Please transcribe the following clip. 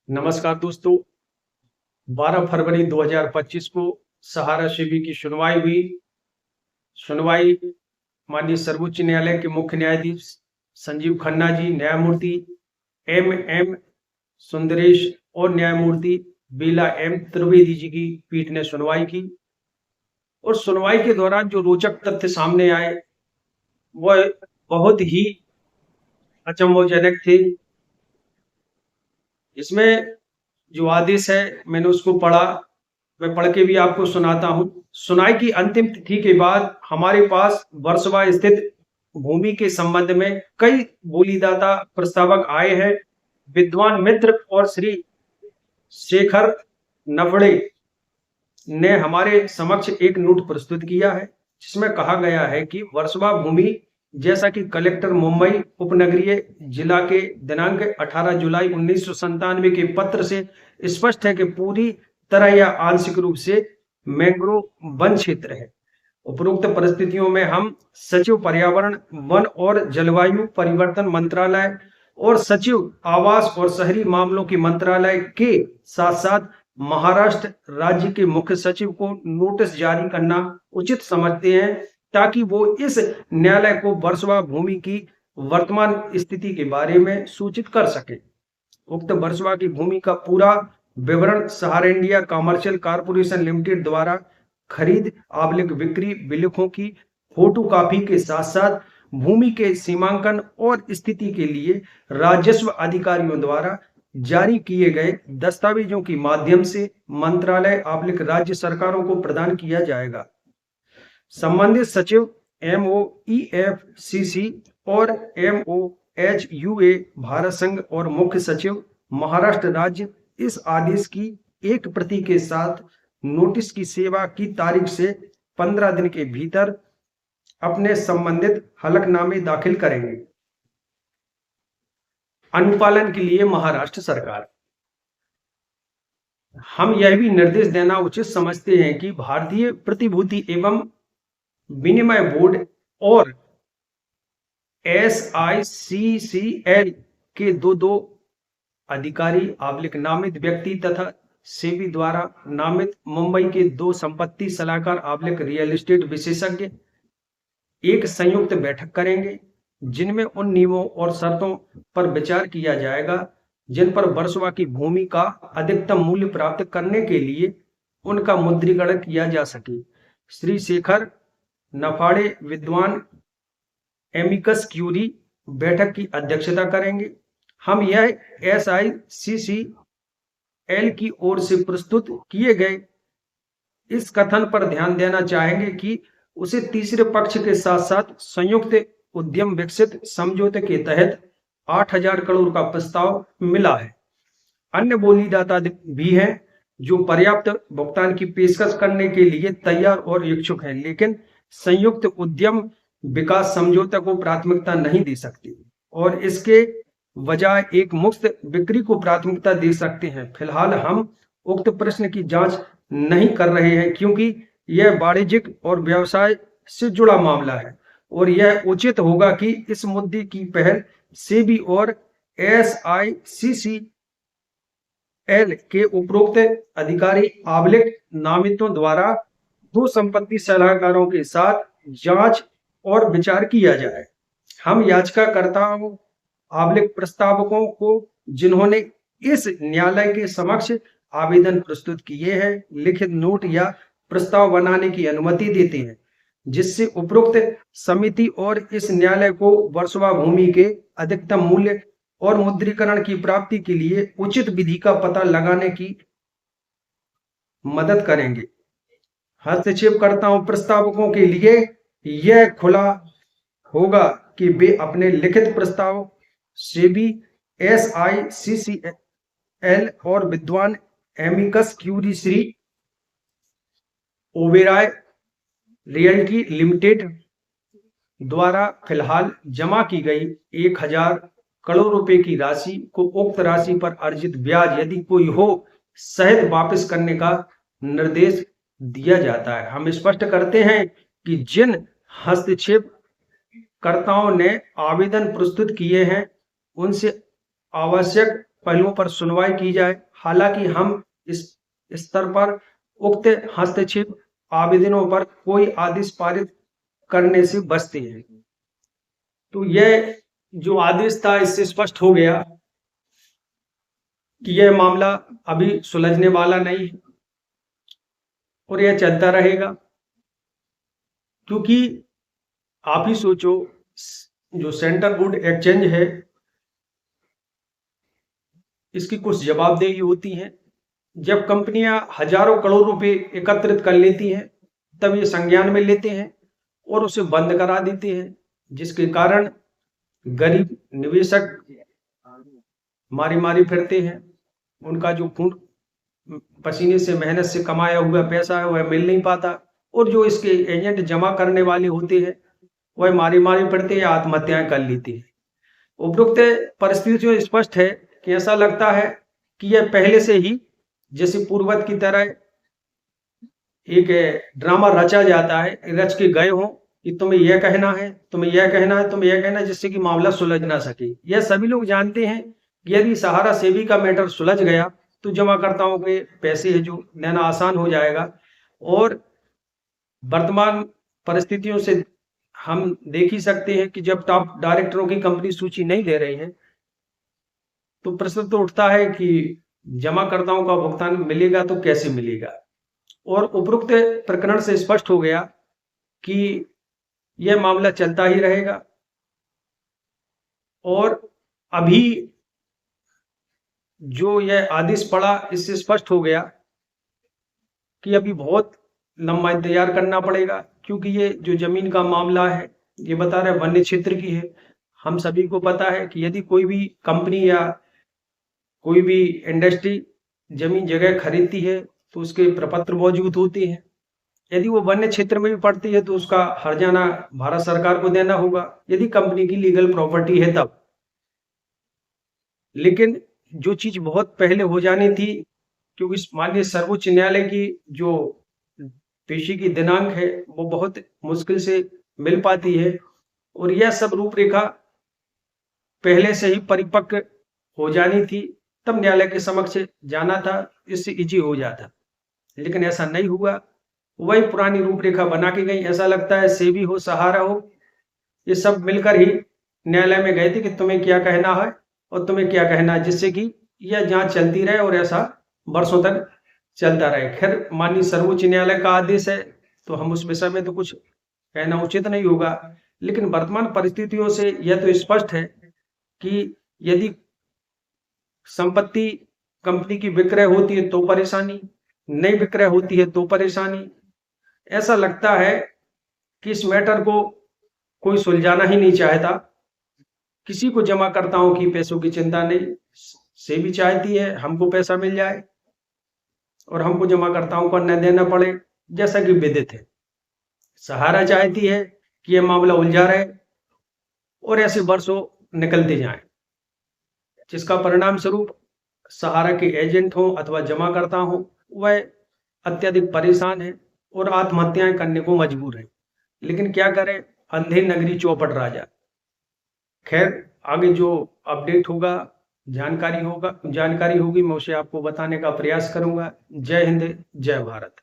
नमस्कार दोस्तों। 12 फरवरी 2025 को सहारा शिविर की सुनवाई हुई। सुनवाई माननीय सर्वोच्च न्यायालय के मुख्य न्यायाधीश संजीव खन्ना जी, न्यायमूर्ति एम सुंदरेश और न्यायमूर्ति बीला एम त्रिवेदी जी की पीठ ने सुनवाई की। और सुनवाई के दौरान जो रोचक तथ्य सामने आए वह बहुत ही अचंभवजनक थे। इसमें जो आदेश है मैंने उसको पढ़ा, मैं पढ़ के भी आपको सुनाता हूं। सुनवाई की अंतिम तिथि के बाद हमारे पास वर्सोवा स्थित भूमि के संबंध में कई बोलीदाता प्रस्तावक आए हैं। विद्वान मित्र और श्री शेखर नफड़े ने हमारे समक्ष एक नोट प्रस्तुत किया है, जिसमें कहा गया है कि वर्सोवा भूमि जैसा कि कलेक्टर मुंबई उपनगरीय जिला के दिनांक 18 जुलाई 1997 के पत्र से स्पष्ट है कि पूरी तरह या आंशिक रूप से मैंग्रोव वन क्षेत्र है। उपरोक्त परिस्थितियों में हम सचिव पर्यावरण, वन और जलवायु परिवर्तन मंत्रालय और सचिव आवास और शहरी मामलों के मंत्रालय के साथ साथ महाराष्ट्र राज्य के मुख्य सचिव को नोटिस जारी करना उचित समझते हैं, ताकि वो इस न्यायालय को वर्सोवा भूमि की वर्तमान स्थिति के बारे में सूचित कर सके। उक्त वर्सोवा की भूमि का पूरा विवरण सहारा इंडिया कमर्शियल कॉर्पोरेशन लिमिटेड द्वारा खरीद बिक्री बिलखों की फोटो कॉपी के साथ साथ भूमि के सीमांकन और स्थिति के लिए राजस्व अधिकारियों द्वारा जारी किए गए दस्तावेजों के माध्यम से मंत्रालय राज्य सरकारों को प्रदान किया जाएगा। संबंधित सचिव MOEFCC और MOHUA भारत संघ और मुख्य सचिव महाराष्ट्र राज्य इस आदेश की एक प्रति के साथ नोटिस की सेवा की तारीख से 15 दिन के भीतर अपने संबंधित हलफनामे दाखिल करेंगे। अनुपालन के लिए महाराष्ट्र सरकार, हम यह भी निर्देश देना उचित समझते हैं कि भारतीय प्रतिभूति एवं विनिमय बोर्ड और SICCL के दो अधिकारी नामित व्यक्ति तथा सेबी द्वारा नामित मुंबई के 2 संपत्ति सलाहकार रियल एस्टेट विशेषज्ञ एक संयुक्त बैठक करेंगे, जिनमें उन नियमों और शर्तों पर विचार किया जाएगा जिन पर वर्सोवा की भूमि का अधिकतम मूल्य प्राप्त करने के लिए उनका मुद्रीकरण किया जा सके। श्री शेखर नफाड़े विद्वान एमिकस क्यूरी बैठक की अध्यक्षता करेंगे। हम यह SICCL की ओर से प्रस्तुत किए गए इस कथन पर ध्यान देना चाहेंगे कि उसे तीसरे पक्ष के साथ साथ संयुक्त उद्यम विकसित समझौते के तहत 8,000 करोड़ का प्रस्ताव मिला है। अन्य बोलीदाता भी हैं जो पर्याप्त भुगतान की पेशकश करने के लिए तैयार और इच्छुक हैं, लेकिन संयुक्त उद्यम विकास समझौते को प्राथमिकता नहीं दे सकते और इसके बजाय एक मुफ्त बिक्री को प्राथमिकता दे सकते हैं। फिलहाल हम उक्त प्रश्न की जांच नहीं कर रहे हैं, क्योंकि यह वाणिज्यिक और व्यवसाय से जुड़ा मामला है और यह उचित होगा कि इस मुद्दे की पहल सेबी और SICCL के उपरोक्त अधिकारी नामितों द्वारा 2 संपत्ति सलाहकारों के साथ जांच और विचार किया जाए। हम याचिकाकर्ताओं प्रस्तावकों को जिन्होंने इस न्यायालय के समक्ष आवेदन प्रस्तुत किए हैं लिखित नोट या प्रस्ताव बनाने की अनुमति देते हैं, जिससे उपरोक्त समिति और इस न्यायालय को वर्सोवा भूमि के अधिकतम मूल्य और मुद्रीकरण की प्राप्ति के लिए उचित विधि का पता लगाने की मदद करेंगे। हस्तक्षेपकर्ताओं प्रस्तावकों के लिए यह खुला होगा कि वे अपने लिखित प्रस्ताव सेबी, SICCL और विद्वान amicus curiae Shri Oberoi realty limited द्वारा फिलहाल जमा की गई 1,000 करोड़ रुपए की राशि को उक्त राशि पर अर्जित ब्याज यदि कोई हो सहित वापस करने का निर्देश दिया जाता है। हम स्पष्ट करते हैं कि जिन हस्तक्षेपकर्ताओं ने आवेदन प्रस्तुत किए हैं उनसे आवश्यक पहलुओं पर सुनवाई की जाए। हालांकि हम इस स्तर पर उक्त हस्तक्षेप आवेदनों पर कोई आदेश पारित करने से बचते हैं। तो यह जो आदेश था, इससे स्पष्ट हो गया कि यह मामला अभी सुलझने वाला नहीं है और यह चलता रहेगा। क्योंकि आप ही सोचो, जो सेंट्रल बोर्ड एक्सचेंज है, इसकी कुछ जवाबदेही होती है। जब कंपनियां हजारों करोड़ रुपए एकत्रित कर लेती हैं, तब ये संज्ञान में लेते हैं और उसे बंद करा देते हैं, जिसके कारण गरीब निवेशक मारी मारी फिरते हैं। उनका जो खून पसीने से मेहनत से कमाया हुआ पैसा है वह मिल नहीं पाता, और जो इसके एजेंट जमा करने वाले होते हैं वह मारी मारी फिरते या आत्महत्याएं कर लेती हैं। उपरोक्त परिस्थितियों स्पष्ट है कि ऐसा लगता है कि यह पहले से ही जैसे पूर्ववत की तरह एक ड्रामा रचा जाता है, रच के गए हों कि तुम्हें यह कहना है, तुम्हें यह कहना है, तुम्हें यह कहना है, जिससे कि मामला सुलझ ना सके। यह सभी लोग जानते हैं कि यदि सहारा सेवी का मैटर सुलझ गया तो जमाकर्ताओं के पैसे जो लेना आसान हो जाएगा। और वर्तमान परिस्थितियों से हम देख ही सकते हैं कि जब टॉप डायरेक्टरों की कंपनी सूची नहीं दे रही है, तो प्रश्न तो उठता है कि जमाकर्ताओं का भुगतान मिलेगा तो कैसे मिलेगा। और उपरोक्त प्रकरण से स्पष्ट हो गया कि यह मामला चलता ही रहेगा। और अभी जो यह आदेश पड़ा, इससे स्पष्ट हो गया कि अभी बहुत लंबा इंतजार करना पड़ेगा, क्योंकि ये जो जमीन का मामला है, ये बता रहे वन्य क्षेत्र की है। हम सभी को पता है कि यदि कोई भी कंपनी या कोई भी इंडस्ट्री जमीन जगह खरीदती है तो उसके प्रपत्र मौजूद होते हैं। यदि वो वन्य क्षेत्र में भी पड़ती है तो उसका हर्जाना भारत सरकार को देना होगा, यदि कंपनी की लीगल प्रॉपर्टी है तब। लेकिन जो चीज बहुत पहले हो जानी थी, क्योंकि माननीय सर्वोच्च न्यायालय की जो पेशी की दिनांक है वो बहुत मुश्किल से मिल पाती है, और यह सब रूपरेखा पहले से ही परिपक्व हो जानी थी, तब न्यायालय के समक्ष जाना था, इससे इजी हो जाता। लेकिन ऐसा नहीं हुआ, वही पुरानी रूपरेखा बना के गई। ऐसा लगता है सेबी हो, सहारा हो, ये सब मिलकर ही न्यायालय में गए थे कि तुम्हें क्या कहना है और तुम्हें क्या कहना है, जिससे कि यह जांच चलती रहे और ऐसा वर्षों तक चलता रहे। खैर, माननीय सर्वोच्च न्यायालय का आदेश है तो हम उस विषय में तो कुछ कहना उचित नहीं होगा। लेकिन वर्तमान परिस्थितियों से यह तो स्पष्ट है कि यदि संपत्ति कंपनी की विक्रय होती है तो परेशानी, नहीं विक्रय होती है तो परेशानी। ऐसा लगता है कि इस मैटर को कोई सुलझाना ही नहीं चाहता। किसी को जमाकर्ताओं की पैसों की चिंता नहीं, सेबी चाहती है हमको पैसा मिल जाए और हमको जमाकर्ताओं को न देना पड़े, जैसा कि विदित है। सहारा चाहती है कि यह मामला उलझा रहे और ऐसे वर्षों निकलते जाएं, जिसका परिणाम स्वरूप सहारा के एजेंट हों अथवा जमाकर्ता हों, वह अत्यधिक परेशान है और आत्महत्याएं करने को मजबूर है। लेकिन क्या करें, अंधे नगरी चौपट राजा। खैर, आगे जो अपडेट होगा, जानकारी होगी, मैं उसे आपको बताने का प्रयास करूंगा। जय हिंद, जय भारत।